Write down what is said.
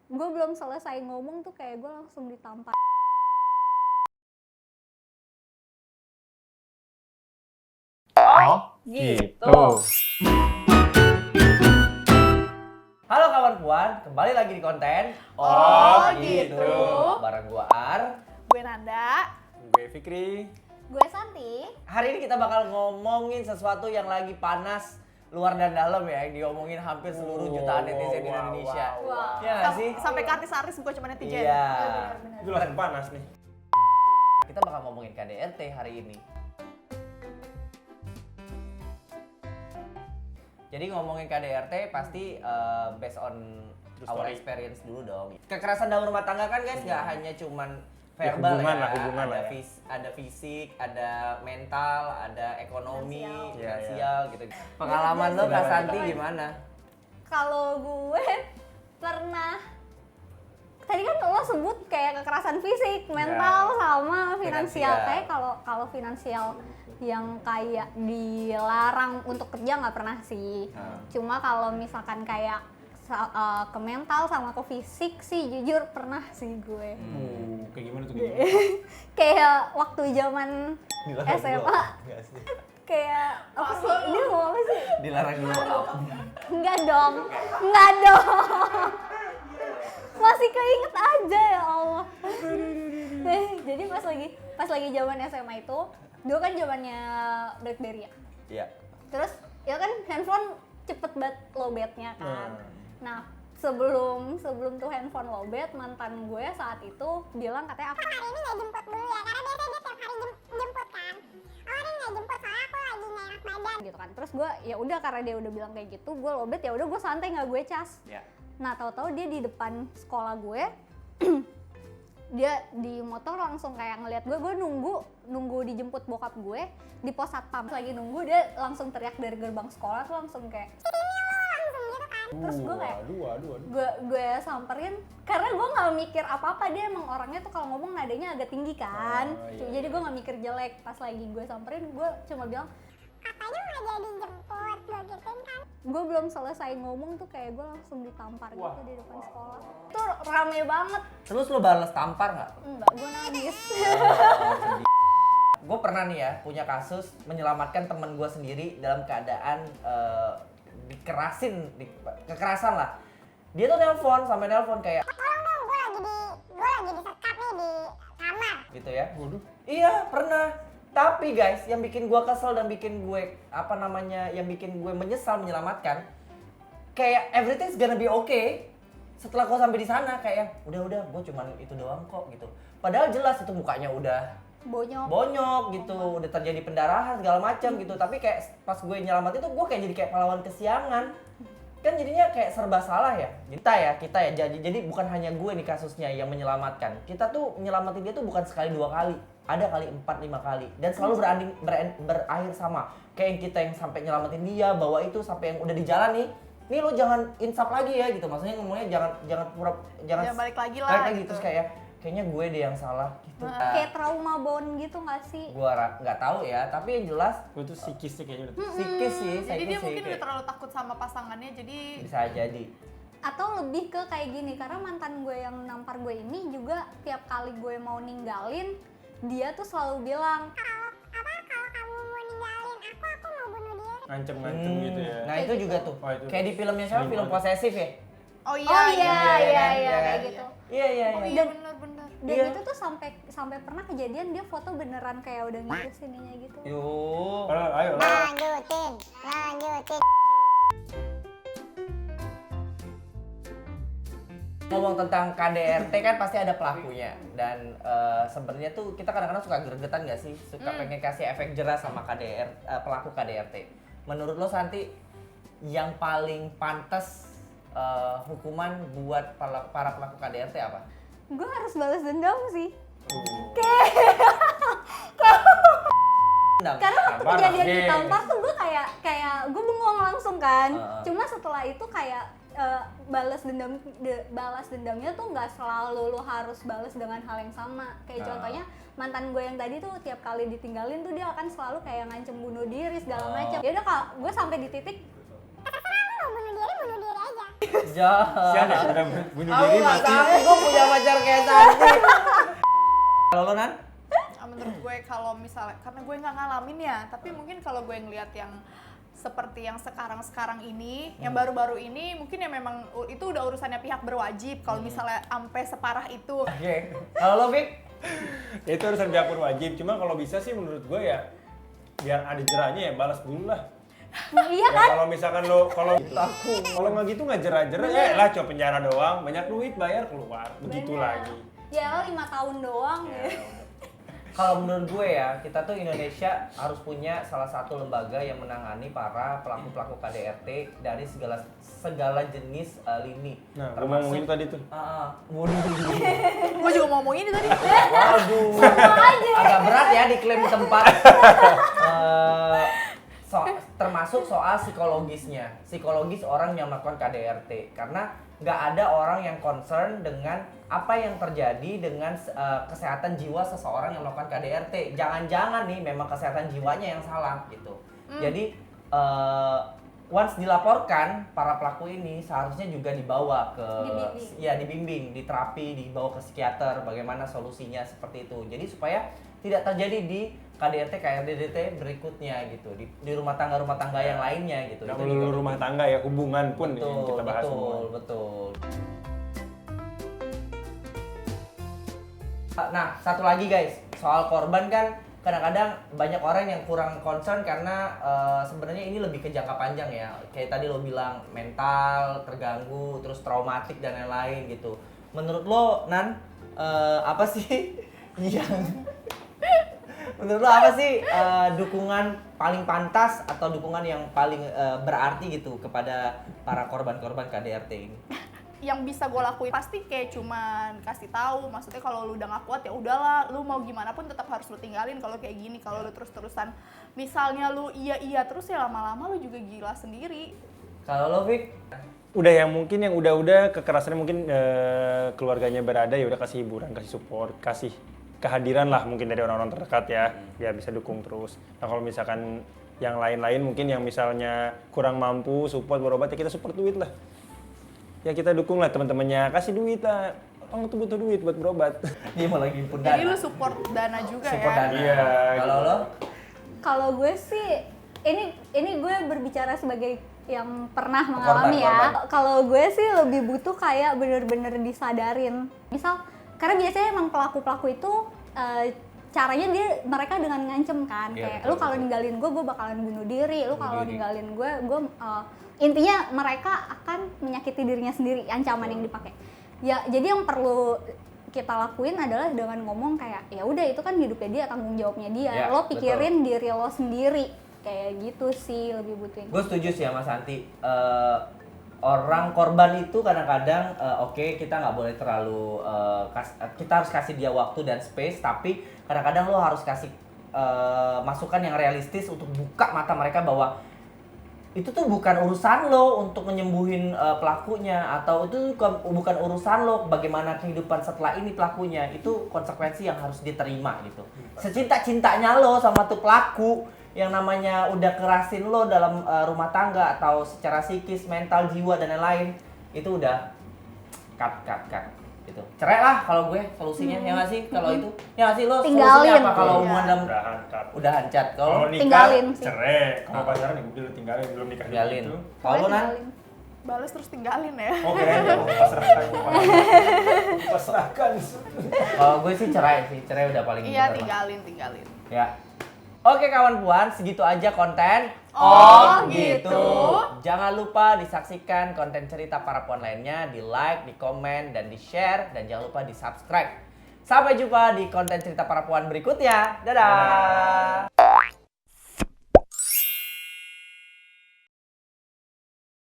Gue belum selesai ngomong tuh kayak gue langsung ditampar. Oh, gitu. Halo kawan puan, kembali lagi di konten Oh, gitu. Bareng gua Ar. Gue Nanda. Gue Fikri. Gue Santi. Hari ini kita bakal ngomongin sesuatu yang lagi panas luar dan dalam ya, yang diomongin hampir seluruh jutaan netizen di Indonesia. Wow. Iya nggak sih? Sampai ke artis-artis bukan cuma netizen. Iya. Itu langsung panas nih. Kita bakal ngomongin KDRT hari ini. Jadi ngomongin KDRT pasti based on True our story. experience dulu dong. Kekerasan dalam rumah tangga kan guys nggak hanya cuman verbal hubungan ya, lah, hubungan ada, lah ya. ada fisik, ada mental, ada ekonomi, Finansial. Iya, finansial gitu. Pengalaman lo Kak Santi gimana? Kalau gue pernah, tadi kan lo sebut kayak kekerasan fisik, mental sama finansial. Finansial. Kayak kalau finansial yang kayak dilarang untuk kerja nggak pernah sih. Cuma kalau misalkan kayak ke mental sama ke fisik sih jujur pernah sih gue. Kayak gimana tuh? Kayak waktu zaman SMA kayak apa sih? Ini mau apa sih? Dilarang dulu. Enggak dong. Enggak dong. Masih keinget aja ya Allah. Jadi pas lagi zaman SMA itu, dulu kan zamannya BlackBerry ya. Iya. Terus ya kan handphone cepet banget lowbat-nya kan. Nah, sebelum tuh handphone lowbat, mantan gue saat itu bilang katanya aku hari ini nggak jemput dulu ya, karena biasanya dia tiap hari jemput kan. Oh, hari ini nggak jemput soalnya aku lagi nggak enak badan. gitu kan. Terus gue ya udah karena dia udah bilang kayak gitu, gue lowbat ya udah gue santai nggak gue cas. Ya. Nah, tahu-tahu dia di depan sekolah gue, dia di motor langsung kayak ngeliat gue nunggu dijemput bokap gue di pos satpam. Lagi nunggu dia langsung teriak dari gerbang sekolah tuh langsung kayak terus gue kayak gue samperin karena gue nggak mikir apa-apa, dia emang orangnya tuh kalau ngomong nadanya agak tinggi kan. Jadi gue nggak mikir jelek. Pas lagi gue samperin gue cuma bilang Katanya nggak jadi jemput, gue gituin kan. gue belum selesai ngomong tuh kayak gue langsung ditampar gitu di depan sekolah. Itu rame banget. Terus lo balas tampar nggak? Enggak, gue nangis. Gue pernah nih ya punya kasus menyelamatkan temen gue sendiri dalam keadaan kekerasan lah. Dia tuh sampai nelpon kayak Tolong dong, gue lagi disekap nih di kamar. gitu ya. Iya pernah. Tapi guys, yang bikin gue kesel dan bikin gue yang bikin gue menyesal menyelamatkan, kayak everything's gonna be okay. Setelah gue sampai di sana kayak udah gue cuman itu doang kok gitu. Padahal jelas itu mukanya udah bonyok gitu, udah terjadi pendarahan segala macam gitu. Tapi kayak pas gue nyelamatin tuh gue kayak jadi kayak pahlawan kesiangan. Kan jadinya kayak serba salah ya. Kita ya jadi bukan hanya gue nih kasusnya yang menyelamatkan. Kita tuh menyelamatin dia tuh bukan sekali dua kali, ada kali 4-5 kali dan selalu berakhir sama. Kayak yang kita yang sampai nyelamatin dia, bawa itu sampai yang udah di jalan nih lo jangan insaf lagi ya gitu. Maksudnya ngomongnya jangan balik lagi lah. balik lagi gitu. terus kayaknya gue deh yang salah gitu. Kayak trauma bond gitu nggak sih? Gua nggak tahu ya, tapi yang jelas Gue tuh psikisnya kayaknya udah. psikis sih, Jadi dia mungkin kayak udah terlalu takut sama pasangannya, jadi bisa jadi. Atau lebih ke kayak gini, karena mantan gue yang nampar gue ini juga tiap kali gue mau ninggalin, dia tuh selalu bilang Kalau kamu mau ninggalin aku mau bunuh diri. Ngancem-ngancem gitu ya. Nah itu juga tuh, Oh, itu. kayak di filmnya siapa? Film posesif ya? oh iya, oh iya kan? kayak gitu. Iya. Oh iya bener-bener. Dan Iya. itu tuh sampai pernah kejadian dia foto beneran kayak udah ngikut sininya gitu. Yuk. Ayo. Lanjutin. Ngomong tentang KDRT kan pasti ada pelakunya dan sebenarnya tuh kita kadang-kadang suka gregetan nggak sih, suka pengen kasih efek jerah sama pelaku KDRT. Menurut lo Santi, yang paling pantas hukuman buat para pelaku KDRT apa? Gue harus balas dendam sih. Dendam. Karena waktu Sabar, kejadian yes. ditampar tuh gue kayak gue bengong langsung kan. Heeh. Cuma setelah itu kayak balas dendamnya tuh nggak selalu lo harus balas dengan hal yang sama. Kayak contohnya mantan gue yang tadi tuh tiap kali ditinggalin tuh dia akan selalu kayak ngancem bunuh diri segala macam. Ya udah gue sampai di titik Terserah lu mau bunuh diri aja. Sian ya, Jahat. udah bunuh Aku diri nggak mati. sanggup gue punya pacar kayak Santi. Kalau lo Nan? Menurut gue kalau misalnya, karena gue nggak ngalamin ya, tapi mungkin kalau gue ngeliat yang seperti yang sekarang ini, yang baru-baru ini, mungkin ya memang itu udah urusannya pihak berwajib. Kalau misalnya sampai separah itu, Oke. Kalau lo Vic? Ya, itu urusan pihak berwajib. Cuma kalau bisa sih menurut gue ya biar ada jerahnya ya balas dulu lah. Iya Ya, kan? kalau misalkan lo kalau nggak gitu nggak jerah-jerah ya lah cuma penjara doang, banyak duit bayar keluar begitu Bener. lagi. Ya lo 5 tahun doang Ya, ya. udah. Kalau menurut gue ya, kita tuh Indonesia harus punya salah satu lembaga yang menangani para pelaku-pelaku KDRT dari segala jenis lini. Nah, gue mau ngomongin tadi tuh. Waduh. gue juga mau ngomong ini tadi. Waduh. Agak berat ya diklaim tempat. Termasuk soal psikologis orang yang melakukan KDRT, karena nggak ada orang yang concern dengan apa yang terjadi dengan kesehatan jiwa seseorang yang melakukan KDRT. Jangan-jangan nih memang kesehatan jiwanya yang salah gitu. Jadi once dilaporkan, para pelaku ini seharusnya juga dibawa ke dibimbing, diterapi, dibawa ke psikiater, bagaimana solusinya seperti itu. Jadi supaya tidak terjadi di KDRT berikutnya gitu, di rumah tangga yang lainnya gitu. Nggak Itu melulu juga rumah tangga ya, hubungan pun nih yang kita bahas semua. betul. Nah, satu lagi guys, soal korban kan kadang-kadang banyak orang yang kurang concern karena sebenarnya ini lebih ke jangka panjang ya. Kayak tadi lo bilang mental terganggu, terus traumatik dan lain-lain gitu. Menurut lo, Nan, apa sih yang menurut lo apa sih dukungan paling pantas atau dukungan yang paling berarti gitu kepada para korban-korban KDRT ini? Yang bisa gue lakuin pasti kayak cuman kasih tahu, maksudnya kalau lu udah gak kuat ya udahlah, lu mau gimana pun tetap harus lu tinggalin kalau kayak gini. Kalau lu terus-terusan misalnya lu iya terus ya lama-lama lu juga gila sendiri. Kalau lo, Vic? Udah yang mungkin yang udah kekerasannya mungkin keluarganya berada ya udah kasih hiburan, kasih support, kasih kehadiran lah mungkin dari orang-orang terdekat ya, biar bisa dukung terus. Nah kalau misalkan yang lain-lain mungkin yang misalnya kurang mampu support berobat ya kita support duit lah. Ya kita dukung lah teman-temannya, kasih duit lah. Orang tuh butuh duit buat berobat. Dia mau lagi himpun dana. Jadi lu support dana juga Support ya. dana. Iya, Kalau gitu. lo? Kalau gue sih ini gue berbicara sebagai yang pernah mengalami Korban. ya. Kalau gue sih lebih butuh kayak bener-bener disadarin. Misal karena biasanya emang pelaku-pelaku itu caranya mereka dengan ngancem kan. Iya, Kayak betul, lu kalau betul. ninggalin gue bakal bunuh diri. Lu Bunuh kalau diri. ninggalin gue intinya mereka akan menyakiti dirinya sendiri, ancaman yang dipakai. Ya, jadi yang perlu kita lakuin adalah dengan ngomong kayak ya udah itu kan hidupnya dia, tanggung jawabnya dia. Ya, Lo pikirin diri lo sendiri. Kayak gitu sih lebih butuhin. Gue setuju sih sama Santi. Orang korban itu kadang-kadang oke, kita nggak boleh terlalu kita harus kasih dia waktu dan space, tapi kadang-kadang lo harus kasih masukan yang realistis untuk buka mata mereka bahwa itu tuh bukan urusan lo untuk menyembuhin pelakunya, atau itu bukan urusan lo bagaimana kehidupan setelah ini pelakunya. Itu konsekuensi yang harus diterima gitu. Secinta-cintanya lo sama tuh pelaku yang namanya udah kerasin lo dalam rumah tangga atau secara psikis, mental, jiwa dan lain-lain, itu udah cut gitu. Cerai lah kalau gue solusinya, ya nggak sih? Kalau itu ya nggak sih, lo Tinggalin. solusinya apa kalau Iya. hubungan dalam Udah angkat. udah hancat? Kalau Kalau nikah Tinggalin sih. cerai, kalau pacaran ya udah lu tinggalin, belum nikah dulu tinggalin. gitu. Kalau lo, Nan? Tinggalin. Balas terus tinggalin ya. Oke, pasrahkan. Pasrahkan. Kalau gue sih cerai udah paling Iya, bener lah. tinggalin. Ya. Oke kawan puan, segitu aja konten. Oh, gitu. Jangan lupa disaksikan konten cerita para puan lainnya, di like, di komen, dan di share, dan jangan lupa di subscribe. Sampai jumpa di konten cerita para puan berikutnya. Dadah.